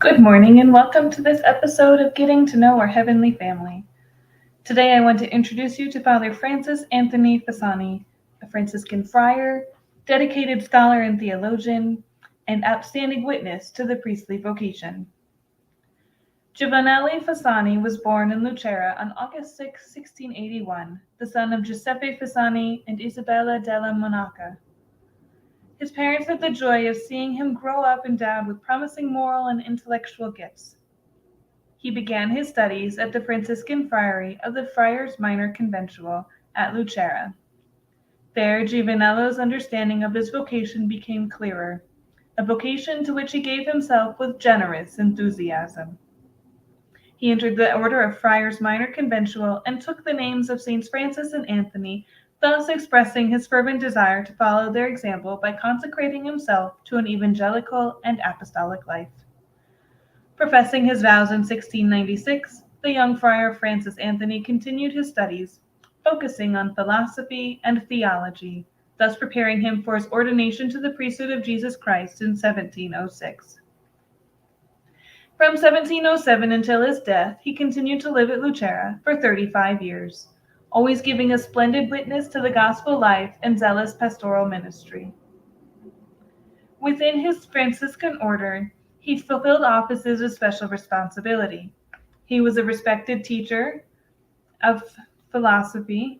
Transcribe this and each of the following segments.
Good morning and welcome to this episode of Getting to Know Our Heavenly Family. Today I want to introduce you to Father Francis Anthony Fasani, a Franciscan friar, dedicated scholar and theologian, and outstanding witness to the priestly vocation. Giovanni Fasani was born in Lucera on August 6, 1681, the son of Giuseppe Fasani and Isabella della Monaca. His parents had the joy of seeing him grow up endowed with promising moral and intellectual gifts. He began his studies at the Franciscan friary of the Friars Minor Conventual at Lucera. There, Giovanello's understanding of his vocation became clearer, a vocation to which he gave himself with generous enthusiasm. He entered the order of Friars Minor Conventual and took the names of Saints Francis and Anthony, thus expressing his fervent desire to follow their example by consecrating himself to an evangelical and apostolic life. Professing his vows in 1696, the young friar Francis Anthony continued his studies, focusing on philosophy and theology, thus preparing him for his ordination to the priesthood of Jesus Christ in 1706. From 1707 until his death, he continued to live at Lucera for 35 years, always giving a splendid witness to the gospel life and zealous pastoral ministry. Within his Franciscan order, he fulfilled offices of special responsibility. He was a respected teacher of scholastic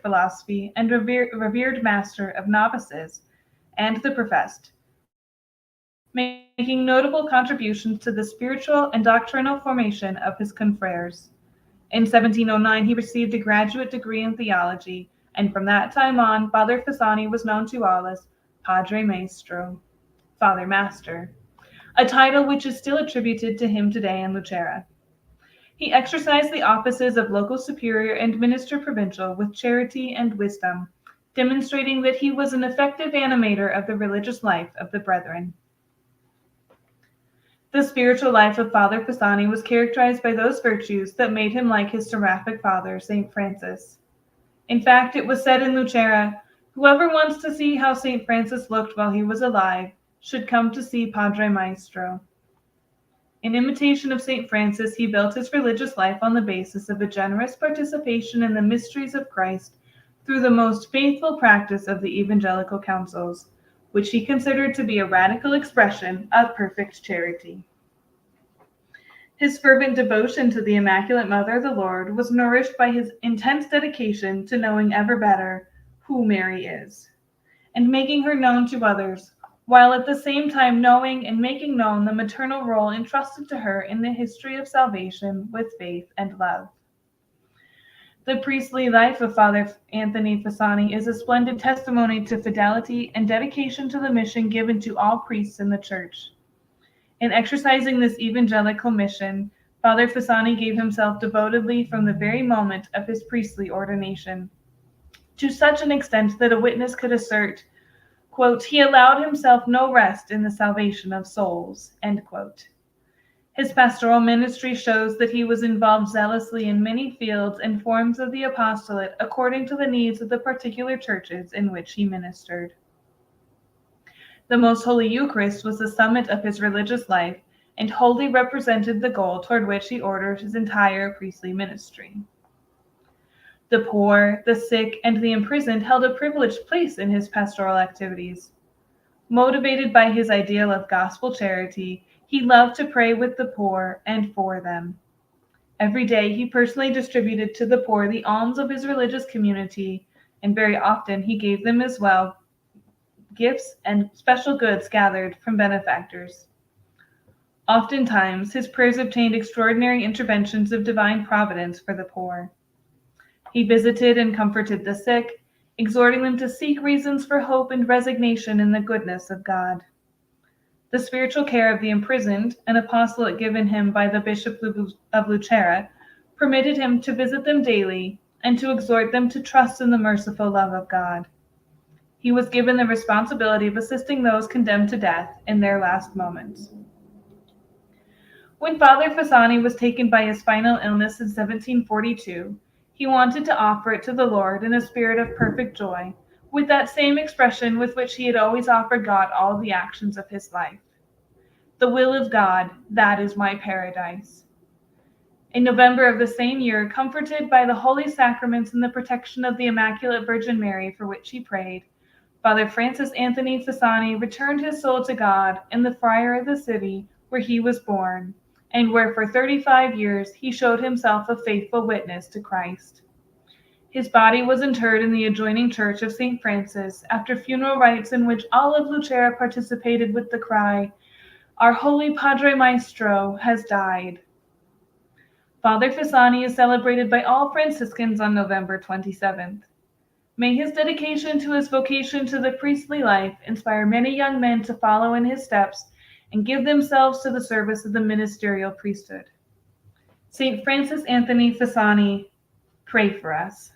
philosophy and revered master of novices and the professed, making notable contributions to the spiritual and doctrinal formation of his confreres. In 1709, he received a graduate degree in theology, and from that time on, Father Fasani was known to all as Padre Maestro, Father Master, a title which is still attributed to him today in Lucera. He exercised the offices of local superior and minister provincial with charity and wisdom, demonstrating that he was an effective animator of the religious life of the brethren. The spiritual life of Father Fasani was characterized by those virtues that made him like his seraphic father, St. Francis. In fact, it was said in Lucera, "Whoever wants to see how St. Francis looked while he was alive should come to see Padre Maestro." In imitation of St. Francis, he built his religious life on the basis of a generous participation in the mysteries of Christ through the most faithful practice of the evangelical counsels, which he considered to be a radical expression of perfect charity. His fervent devotion to the Immaculate Mother of the Lord was nourished by his intense dedication to knowing ever better who Mary is, and making her known to others, while at the same time knowing and making known the maternal role entrusted to her in the history of salvation with faith and love. The priestly life of Father Anthony Fasani is a splendid testimony to fidelity and dedication to the mission given to all priests in the Church. In exercising this evangelical mission, Father Fasani gave himself devotedly from the very moment of his priestly ordination, to such an extent that a witness could assert, quote, "He allowed himself no rest in the salvation of souls," end quote. His pastoral ministry shows that he was involved zealously in many fields and forms of the apostolate according to the needs of the particular churches in which he ministered. The Most Holy Eucharist was the summit of his religious life and wholly represented the goal toward which he ordered his entire priestly ministry. The poor, the sick, and the imprisoned held a privileged place in his pastoral activities. Motivated by his ideal of gospel charity, he loved to pray with the poor and for them. Every day he personally distributed to the poor the alms of his religious community, and very often he gave them as well gifts and special goods gathered from benefactors. Oftentimes his prayers obtained extraordinary interventions of divine providence for the poor. He visited and comforted the sick, exhorting them to seek reasons for hope and resignation in the goodness of God. The spiritual care of the imprisoned, an apostolate given him by the Bishop of Lucera, permitted him to visit them daily and to exhort them to trust in the merciful love of God. He was given the responsibility of assisting those condemned to death in their last moments. When Father Fasani was taken by his final illness in 1742, he wanted to offer it to the Lord in a spirit of perfect joy, with that same expression with which he had always offered God all the actions of his life. The will of God, that is my paradise. In November of the same year, comforted by the holy sacraments and the protection of the Immaculate Virgin Mary for which he prayed, Father Francis Anthony Fasani returned his soul to God in the friar of the city where he was born, and where for 35 years he showed himself a faithful witness to Christ. His body was interred in the adjoining church of St. Francis after funeral rites in which all of Lucera participated with the cry, "Our holy Padre Maestro has died." Father Fasani is celebrated by all Franciscans on November 27th. May his dedication to his vocation to the priestly life inspire many young men to follow in his steps and give themselves to the service of the ministerial priesthood. St. Francis Anthony Fasani, pray for us.